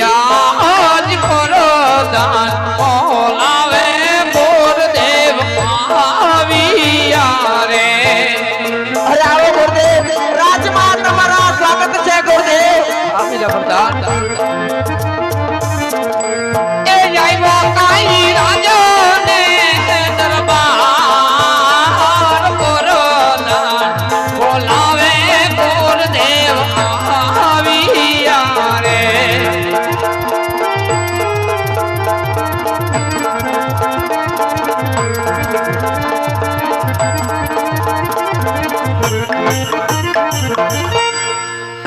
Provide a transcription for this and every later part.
યાદ કરો દાન બોલાવે ગુરુદેવ આવ્યા રે. અરે આવો ગુરુદેવ, રાજમાં તમારા સ્વાગત છે ગુરુદેવ. આપી જા પ્રધાન. એ આવ્યો કાઈ રાજાને દરબાર કોરોના બોલાવે ગુરુદેવ આવ્યા રે.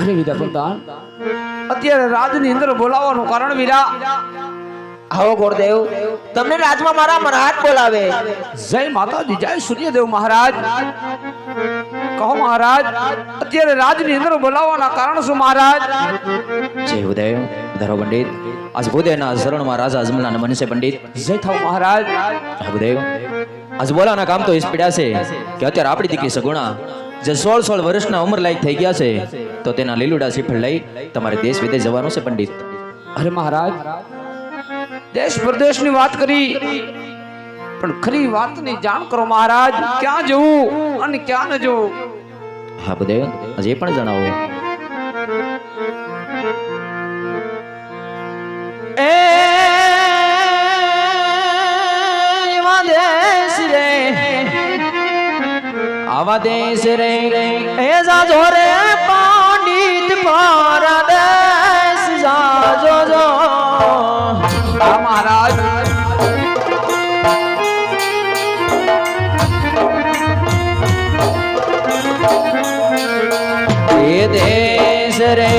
અરે વિદા પ્રધાન, અત્યારે રાજની અંદર બોલાવવાનું કારણ વીરા. આવો ગુરુદેવ, તમને રાજમાં મારા મહારાજ બોલાવે. જય માતાજી, જય સૂર્યદેવ મહારાજ. કહો મહારાજ, અત્યારે રાજની અંદર બોલાવવાના કારણ શું મહારાજ? જય ઉદય ધરો પંડિત. આજ ભૂદેવના શરણમાં રાજા અજમલના નમન છે પંડિત. જય થાવ મહારાજ. ભૂદેવ, આજ બોલાના કામ તો પડ્યા છે કે અત્યારે આપણી દીકરી સગુણા જે 16 વર્ષના ઉંમર લાયક થઈ ગયા છે, તો તેના લીલુડા શ્રીફળ લઈ તમારે દેશ વિદેશ જવાનું છે પંડિત. અરે મહારાજ, દેશ પ્રદેશની વાત કરી, પણ ખરી વાતની જાણ કરો મહારાજ. ક્યાં જવું અને ક્યાં ન જવું? હા ભૂદેવ, હજી પણ જણાવો. આવા દેશ રે એ જાજો રે પંડિત પરદેશ જાજો જો. મહારાજ, એ દેશ રે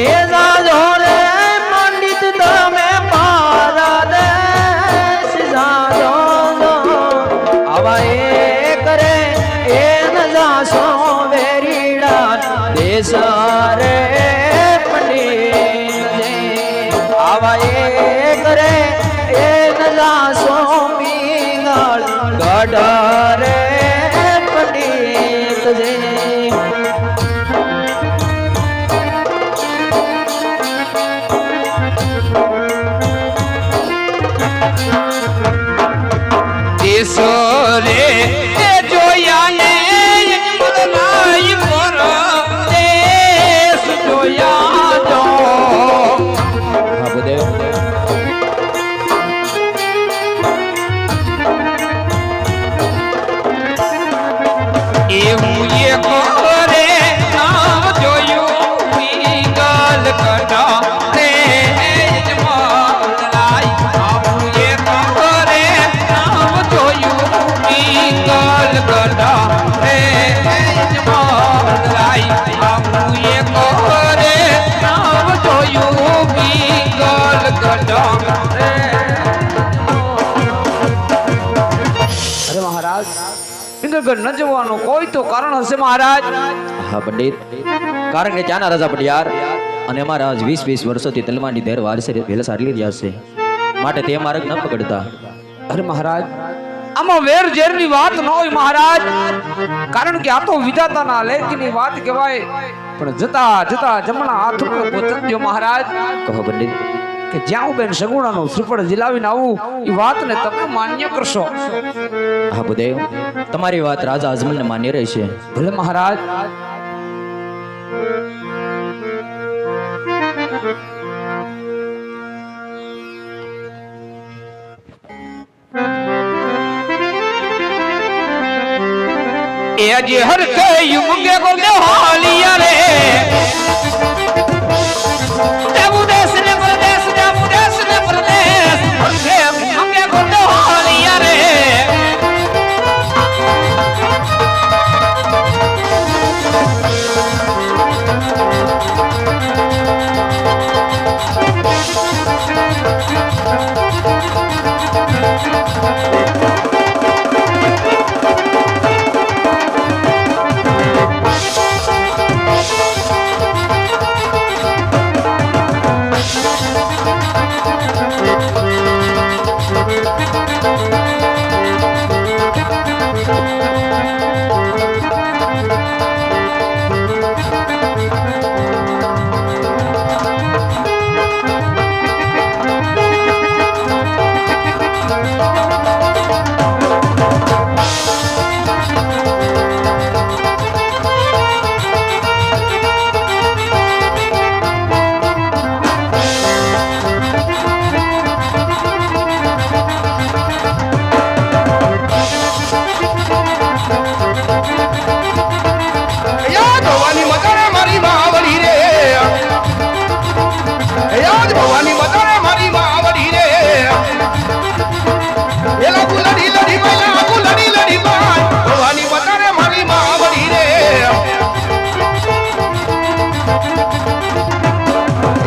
એ જાજો રે પંડિત તમે પરદેશ જાજો જો. આવા એક રે એ ન જાશો વેરીડા દેશ રે પંડિત જે. આવા એક રે એ ન જાશો પિંગળ ગઢ રે પંડિત જે. દેશો રે એ જોયા ને યજમલનાઈ પર દેશ જોયા જો. હા ભૂદેવ, એવું એક રે નામ જોયું પિંગલ કડા રે યજમલનાઈ. આવું એક રે નામ જોયું પિંગલ કડા રે યજમલનાઈ. આવું એક રે નામ જોયું પિંગલ કડા રે. અરે મહારાજ, પિંગલગઢ ન જવાનું કોઈ તો કારણ હશે મહારાજ. હા પંડિત, કારણ કે ત્યાંના રાજા પટિયાર અને અમારા આજ 20 વર્ષોથી તલવારની ધેર વારસે વેલા સારી રહ્યા છે, માટે તે માર્ગ ન પકડતા. અરે મહારાજ, આમાં વેર ઝેરની વાત ન હોય મહારાજ, કારણ કે આ તો વિધાતાના લેખની વાત કહેવાય. પણ જતા જતા જમણા હાથ ઉપર પહોંચજો મહારાજ. કહો પંડિત. કે જ્યાં હું બેન સગુણાનું શ્રીફળ જીલાવીને આવું એ વાતને તમે માન્ય કરશો. હા ભૂદેવ, તમારી વાત રાજા અજમલને માન્ય રહેશે. ભલે મહારાજ. એ જે હર કે યુગે કો દે હાલિયા રે દેવું દેશ ને પ્રદેશ દેવું દેશ ને પ્રદેશ હર કે યુગે કો દે હાલિયા રે.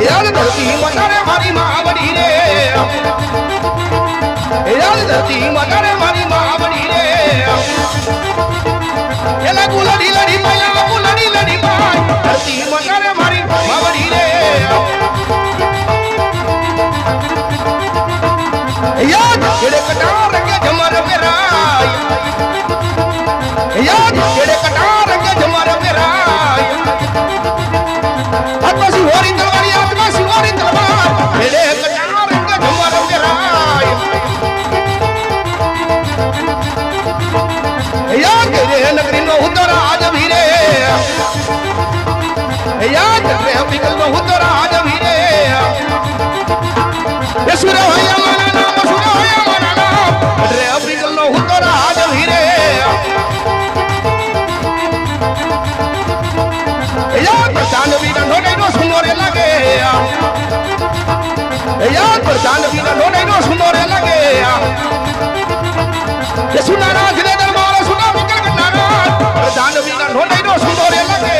યાદ ધરતી મતારે મારી માવડી રે યાદ ધરતી મતારે મારી માવડી રે એલા ગુલડી લડી માયા ગુલડી લડી માય ધરતી મતારે મારી માવડી રે યાદ કેડે કટાર કે જમર મેરાય યાદ કેડે કટાર કે જમર મેરાય આત્માસી હોરી તલવારી આત્માસી હોરી તલવાર કેડે કટાર કે જમર મેરાય યાદ કેડે નગરી નો ઉતર આજ ભીરે યાદ રે અબિકલ નો ઉતર આજ ભીરે યસુર હોય રે અબિકલ નો ઉતર આજ ભીરે યાદ જાનવી ના નોડે નો સુનોરે લાગે યાદ જાનવી ના નોડે નો સુનોરે લાગે ये सुनारा जिले दरबार सुना बिकल कटारा जानवी ना ढोले नो सुंदरे लगे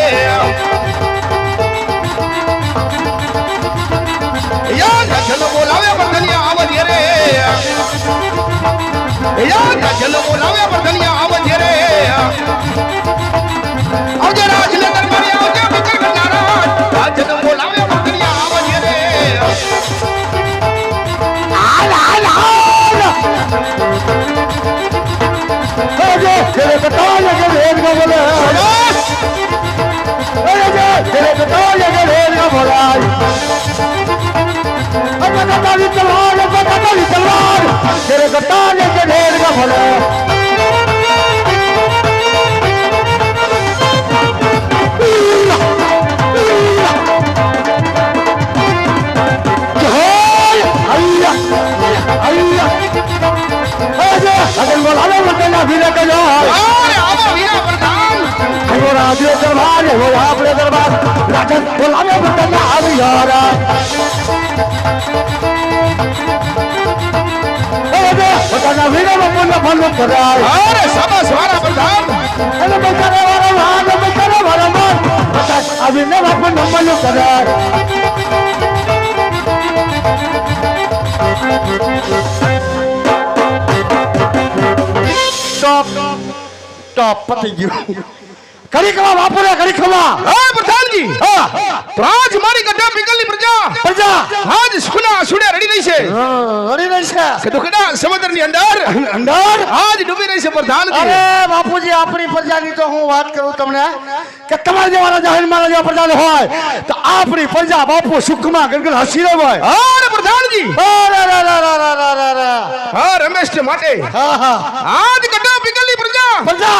यार जल बोलावे बर्दनिया आवजे रे यार जल बोलावे बर्दनिया आवजे रे आवजे राज जिले दरबार आवजे बिकल कटारा जल बोलावे बर्दनिया आवजे रे હાલ હાલ હાલ तेरे बताओ ये रेल का बोले अरे जे तेरे बताओ ये रेल का बोला अरे बताओ तलवार तेरे बताओ ये रेल का बोले अगर बोला बताना फिर का जाओ अरे आवा वीरा प्रधान वो राजे दरबार वो आपले दरबार राजन बोला बताना अब यार अरे बताना फिर अपन फल करा अरे शाबाश वाला प्रधान अरे बेचारे वाला मान बता अभी ने अपन नंबर करा टॉप पति गयो कड़ी खवा बापू रे कड़ी खवा हां प्रधान जी हां तो आज मारी गड्ढा पिघलनी प्रजा आज सुना सुने रड़ी नहीं से अरे नहीं से કે તો કડા સમુદ્ર ની અંદર આજ ડૂબી રહી છે પ્રધાન જી अरे बापूजी अपनी प्रजा ની तो હું વાત કરું તમને કે તમારા જેવા જાહેર મારા જેવા પ્રજા હોય તો આપણી પ્રજા બાપુ સુખમાં ગણગણ હસી રહે હોય અરે પ્રધાન જી અરે હા રમેશ ને માટે હા હા આજ ગड्ढा पिघलनी प्रजा પ્રજા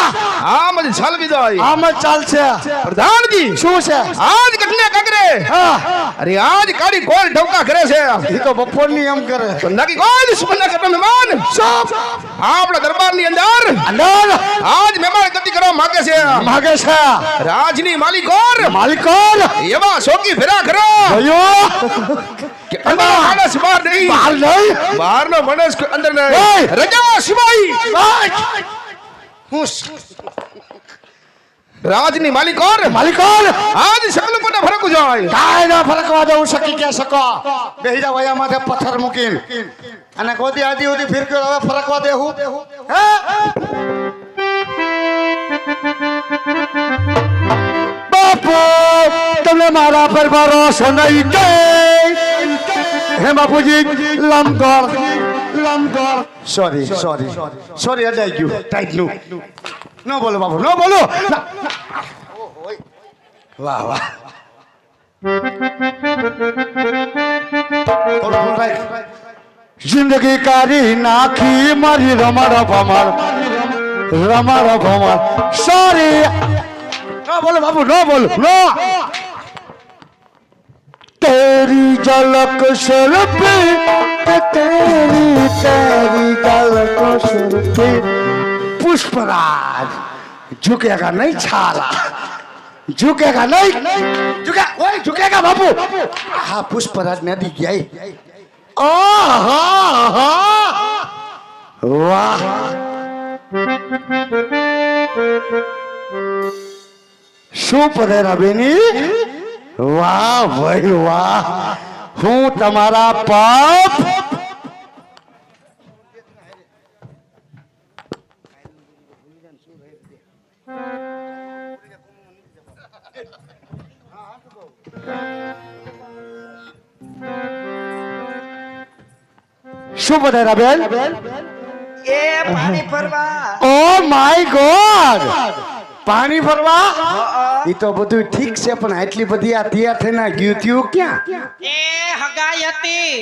આમ જ ચાલ વિદાય આમ જ ચાલશે પ્રધાન જી શું છે આજ ગઢને કાગરે હા અરે આજ કાડી કોલ ઢોકા કરે છે એ તો બપોરની એમ કરે તો નકી કોઈ દુશ્મન ના કરતા મહેમાન સબ આપણા દરબાર ની અંદર અંદર આજ મહેમાન ગતિ કરવા માંગે છે માગે છે રાજની માલિકોર માલિકોર એવા શોકી ફેરા કરો ભયો કે અંદર માણસ બહાર નહીં બહાર નહીં બહાર નો માણસ અંદર ઓય! નહીં રજા સિવાય હું રાજની માલિકોર માલિકોર આજ સકલ કોને ફરક જાય કાય ના ફરકવા દઉં શકી કે શકો બેહી જા વયા માથે પથ્થર મૂકીને અને ગોદી આદી ઉદી ફિર કે હવે ફરકવા દેહું હે બાપુ તમને મારા પર ભરોસો નહીં કે હે બાપુજી લંગોર સોરી અડાઈ ગયું ટાઈટ નું નો બોલો બાપુ નો બોલો વાહ વાહ जिंदगी कारी नाखी मारी रमारा भमर सॉरी नो बोलो बाबू नो बोलो नो तेरी झलक सर पे तेरी झलक सर पे पुष्पराज झुकेगा नहीं छाला झुकेगा नहीं झुकेगा बाबू हाँ पुष्पराज नदी गई वाह શું પધેરા બેની વાહ ભાઈ વાહ, હું તમારા પાપ શું બધારા બેન? એ પાણી ભરવા ઓ માય ગોડ, પાણી ભરવા? એ તો બધું ઠીક છે, પણ આટલી બધી આ તૈયાર થઈને ગયું ત્યું ક્યાં? એ હગાઈ હતી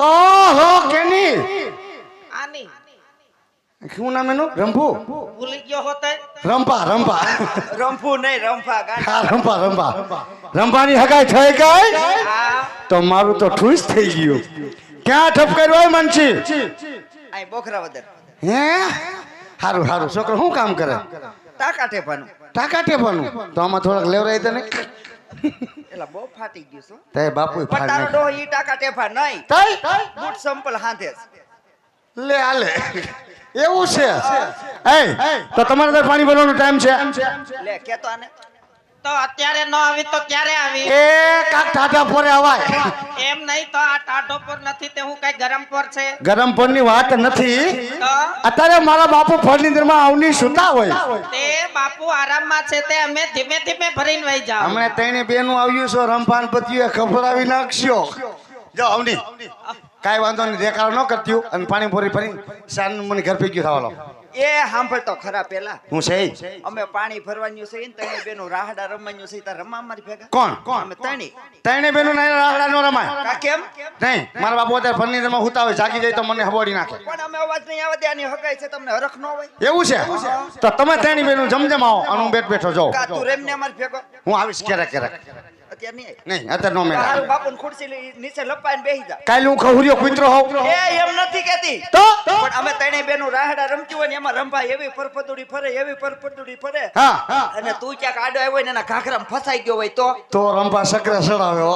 ઓહો, કેની? આની શું નામ એનું? રંભુ? ભૂલી ગયો હોતે રંપા રંપા રંભુ નહીં રંભા ગાંડા હા, રંપા રંપા રંપાની હગાઈ થઈ ગઈ આ તો મારું તો ઠૂસ થઈ ગયું. ક્યાં ઠપકાર્યો હોય માનસી? આય બોખરા વદર હે, હારું હારું. છોકરો શું કામ કરે? ટાકા ટેપાનું ટાકા ટેપાનું. તો આમાં થોડાક લેવરાઈ દે ને. એલા બહુ ફાટી ગયું છો તે બાપુ પણ ફાડ તારો નાખ. ડોહ ઈ ટાકા ટેપા નહીં તઈ બૂટ સંપલ હાથે છે. લે આલે એવું છે. એ તો તમારે ત્યાં પાણી ભરવાનો ટાઈમ છે? લે કેતો આને તો અત્યારે ન આવી તો ક્યારે આવી એ કાક ટાટા પોરે અવાય. એમ નહીં તો આ ટાઢો પર નથી તે હું કઈ ગરમ પર છે ગરમ પરની વાત નથી. તો અત્યારે મારા બાપુ ફળનીંદરમાં આવની સુતા હોય. તે બાપુ આરામમાં છે તે અમે ધીમે ધીમે ભરીને વહી જાવ હમણાં ત્રણે બેનું આવ્યું છે, રમપાન પતિયું ખબર આવી નાખશો. જો અવની કાંઈ વાંધો નહીં, દેખાડો ન કરતી અને પાણી ભરી ભરી સાંજ મને ઘર ભેગ્યું થવા લો. એ સાંભળ તો ખરા પેલા હું છે અમે પાણી ભરવાનું છે ને તને બેનો રાહડા રમવાનું છે તાર રમવા મારી ભેગા કોણ કોણ? અમે તણી ત્રણે બેનું રાહડા નો રમાય. કા કેમ નહીં, મારા બાપુ અત્યારે ફળનીંદરમાં હુતા હોય, જાગી જાય તો મને હબોડી નાખે. પણ અમે અવાજ નહીં આવે ત્યાંની હગાઈ છે તમને હરખ ન હોય એવું છે? તો તમે ત્રણે બેનું જમજમાવો અને હું બેઠો જાઉં. કા તું રેમને અમારી ભેગો હું આવીશ ક્યારેક ક્યારેક. અત્યારે નહીં નહીં, અત્યારે નો મેળ આવે. તારું બાપુને ખુરશી નીચે લપાઈને બેહી જા કાલે હું ખહુરિયો કૂતરો હોઉં એ એમ નથી કેતી તો પણ અમે તણે બેનું રાહડા રમતી હોય ને એમાં રંભા એવી પરપદુડી ફરે એવી પરપદુડી ફરે હા અને તું ક્યાંક આડો આવ્યો હોય ને એના ઘાઘરામાં ફસાઈ ગયો હોય તો રંપા સકરા સડાવ્યો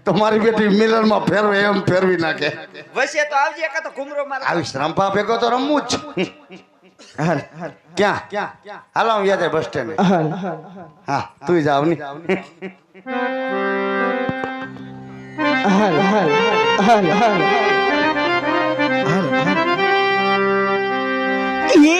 તો મારી બેટી મિલરમાં ફેરવે એમ ફેરવી નાખે. વસે તો આવજે કા તો ઘુમરો માર આવીશ, રંપા ભેગો તો રમવું જ. ક્યાં હાલો હું યાદ બસ સ્ટેન્ડ. હા તું જાવ ની. એ